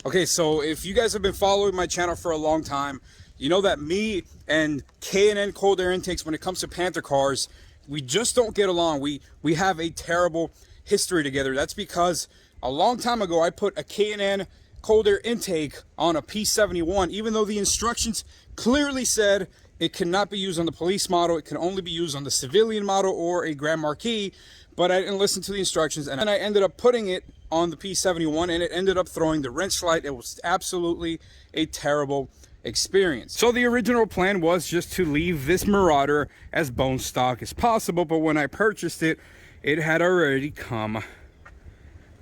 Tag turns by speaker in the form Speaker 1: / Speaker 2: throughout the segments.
Speaker 1: Okay, so if you guys have been following my channel for a long time, you know that me and K&N cold air intakes, when it comes to Panther cars, we just don't get along. We have a terrible history together. That's because a long time ago I put a K&N cold air intake on a P71, even though the instructions clearly said it cannot be used on the police model. It can only be used on the civilian model or a Grand Marquis. But I didn't listen to the instructions, and then I ended up putting it on the P71, and it ended up throwing the wrench light. It was absolutely a terrible experience. So the original plan was just to leave this Marauder as bone stock as possible, but when I purchased it, it had already come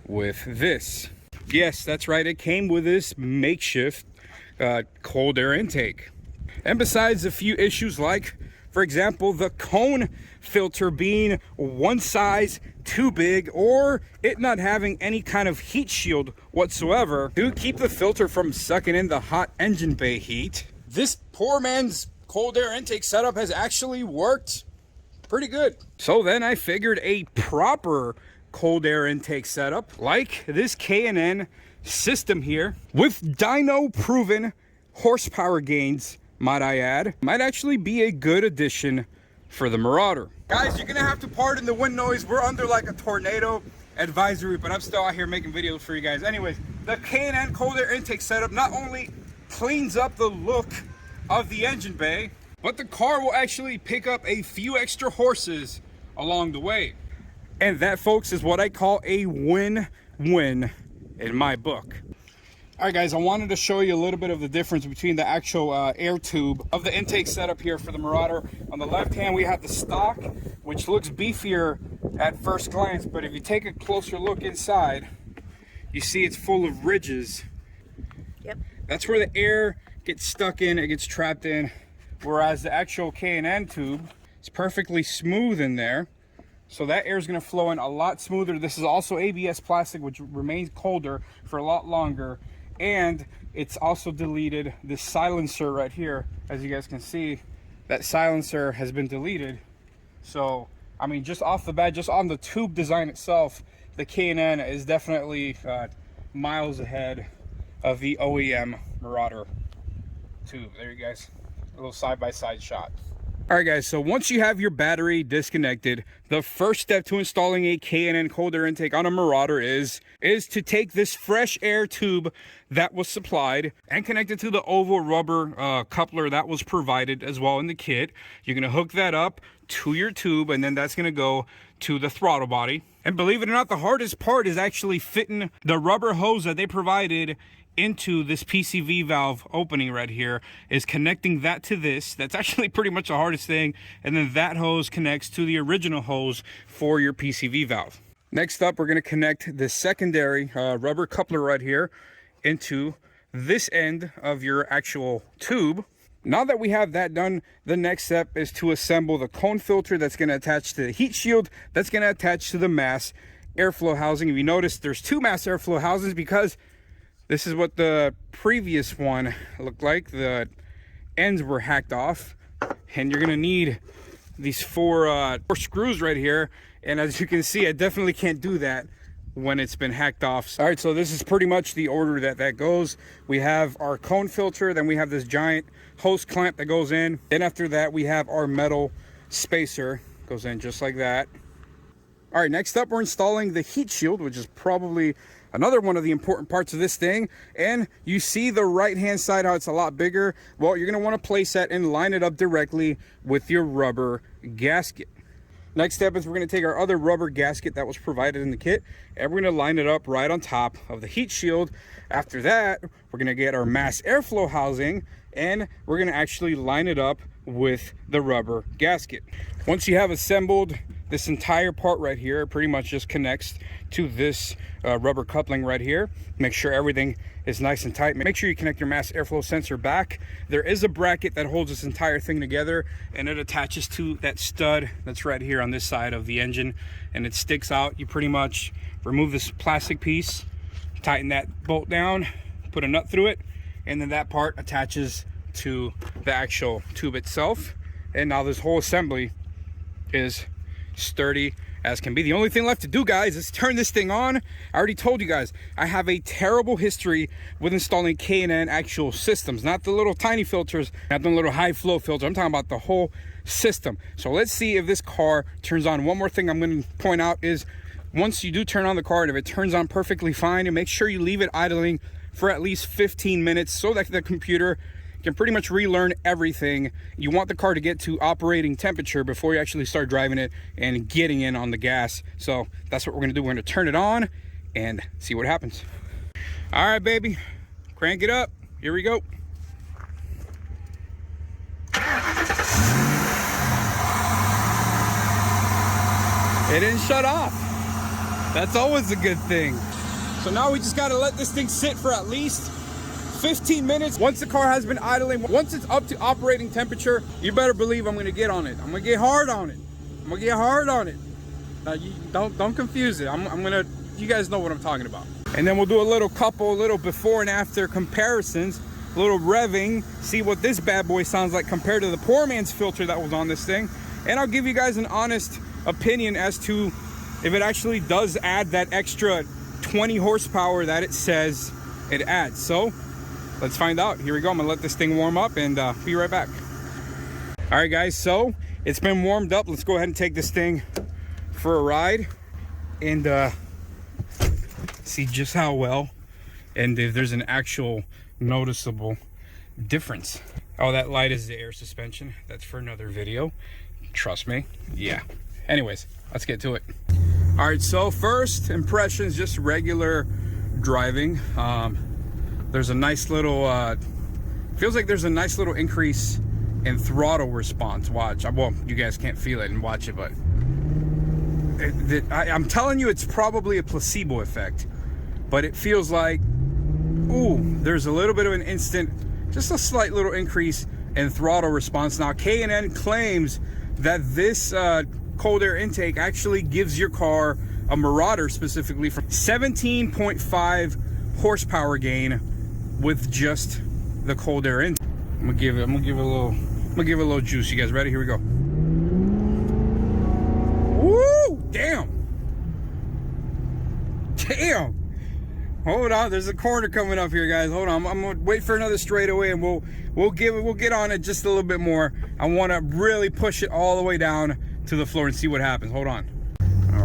Speaker 1: with this. Yes, that's right, it came with this makeshift cold air intake. And besides a few issues like, for example, the cone filter being one size too big, or it not having any kind of heat shield whatsoever to keep the filter from sucking in the hot engine bay heat, this poor man's cold air intake setup has actually worked pretty good. So then I figured a proper cold air intake setup like this K&N system here with dyno proven horsepower gains, might I add, might actually be a good addition for the Marauder. Guys, you're gonna have to pardon the wind noise. We're under like a tornado advisory, but I'm still out here making videos for you guys. Anyways, the K&N cold air intake setup not only cleans up the look of the engine bay, but the car will actually pick up a few extra horses along the way. And that, folks, is what I call a win-win in my book. All right, guys, I wanted to show you a little bit of the difference between the actual air tube of the intake setup here for the Marauder. On the left hand, we have the stock, which looks beefier at first glance, but if you take a closer look inside, you see it's full of ridges.
Speaker 2: Yep.
Speaker 1: That's where the air gets stuck in, it gets trapped in, whereas the actual K&N tube is perfectly smooth in there. So that air is going to flow in a lot smoother. This is also ABS plastic, which remains colder for a lot longer. And it's also deleted this silencer right here. As you guys can see, that silencer has been deleted. So, I mean, just off the bat, just on the tube design itself, the K&N is definitely miles ahead of the OEM Marauder tube. There you guys, a little side-by-side shot. All right, guys, so once you have your battery disconnected, the first step to installing a K&N cold air intake on a Marauder is to take this fresh air tube that was supplied and connect it to the oval rubber coupler that was provided as well in the kit. You're going to hook that up to your tube, and then that's going to go to the throttle body. And believe it or not, the hardest part is actually fitting the rubber hose that they provided into this PCV valve opening right here, is connecting that to this. That's actually pretty much the hardest thing. And then that hose connects to the original hose for your PCV valve. Next up, we're going to connect the secondary rubber coupler right here into this end of your actual tube. Now that we have that done, the next step is to assemble the cone filter that's going to attach to the heat shield that's going to attach to the mass airflow housing. If you notice, there's two mass airflow housings because this is what the previous one looked like. The ends were hacked off, and you're gonna need these four screws right here. And as you can see, I definitely can't do that when it's been hacked off. All right, so this is pretty much the order that goes. We have our cone filter, then we have this giant hose clamp that goes in. Then after that, we have our metal spacer, goes in just like that. All right, next up, we're installing the heat shield, which is probably another one of the important parts of this thing. And you see the right hand side, how it's a lot bigger. Well, you're going to want to place that and line it up directly with your rubber gasket. Next step is we're going to take our other rubber gasket that was provided in the kit, and we're going to line it up right on top of the heat shield. After that, we're going to get our mass airflow housing, and we're going to actually line it up with the rubber gasket. Once you have assembled this entire part right here, it pretty much just connects to this rubber coupling right here. Make sure everything is nice and tight. Make sure you connect your mass airflow sensor back. There is a bracket that holds this entire thing together, and it attaches to that stud that's right here on this side of the engine, and it sticks out. You pretty much remove this plastic piece, tighten that bolt down, put a nut through it, and then that part attaches to the actual tube itself. And now this whole assembly is sturdy as can be. The only thing left to do, guys, is turn this thing on. I already told you guys, I have a terrible history with installing K&N actual systems, not the little tiny filters, not the little high flow filter. I'm talking about the whole system. So let's see if this car turns on. One more thing I'm going to point out is, once you do turn on the car, and if it turns on perfectly fine, and make sure you leave it idling for at least 15 minutes so that the computer can pretty much relearn everything. You want the car to get to operating temperature before you actually start driving it and getting in on the gas. So that's what we're gonna do. We're gonna turn it on and see what happens. All right, baby, crank it up. Here we go. It didn't shut off. That's always a good thing. So now we just gotta let this thing sit for at least 15 minutes. Once the car has been idling, once it's up to operating temperature, you better believe I'm gonna get on it. I'm gonna get hard on it. I'm gonna get hard on it. You don't confuse it. I'm gonna, you guys know what I'm talking about. And then we'll do a little before and after comparisons, a little revving, see what this bad boy sounds like compared to the poor man's filter that was on this thing. And I'll give you guys an honest opinion as to if it actually does add that extra 20 horsepower that it says it adds. So let's find out. Here we go. I'm gonna let this thing warm up and be right back. All right, guys, so it's been warmed up. Let's go ahead and take this thing for a ride and see just how well and if there's an actual noticeable difference. Oh, that light is the air suspension. That's for another video. Trust me. Yeah. Anyways, let's get to it. All right, so first impressions, just regular driving. There's a nice little, feels like there's a nice little increase in throttle response. Watch, well, you guys can't feel it and watch it, but I'm telling you, it's probably a placebo effect, but it feels like, ooh, there's a little bit of an instant, just a slight little increase in throttle response. Now, K&N claims that this cold air intake actually gives your car, a Marauder specifically, from 17.5 horsepower gain with just the cold air intake. I'm gonna give it a little juice. You guys ready? Here we go. Woo! Damn! Hold on, there's a corner coming up here, guys. Hold on, I'm gonna wait for another straightaway, and we'll get on it just a little bit more. I want to really push it all the way down to the floor and see what happens. Hold on.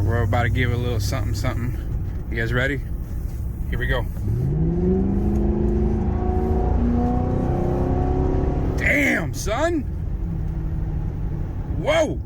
Speaker 1: We're about to give it a little something. You guys ready? Here we go. Damn, son. Whoa.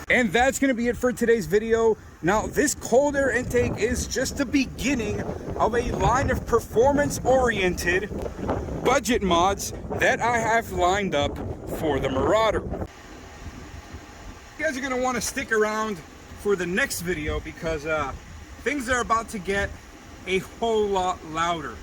Speaker 1: And that's going to be it for today's video. Now, this cold air intake is just the beginning of a line of performance-oriented budget mods that I have lined up for the Marauder. You guys are going to want to stick around for the next video because things are about to get a whole lot louder.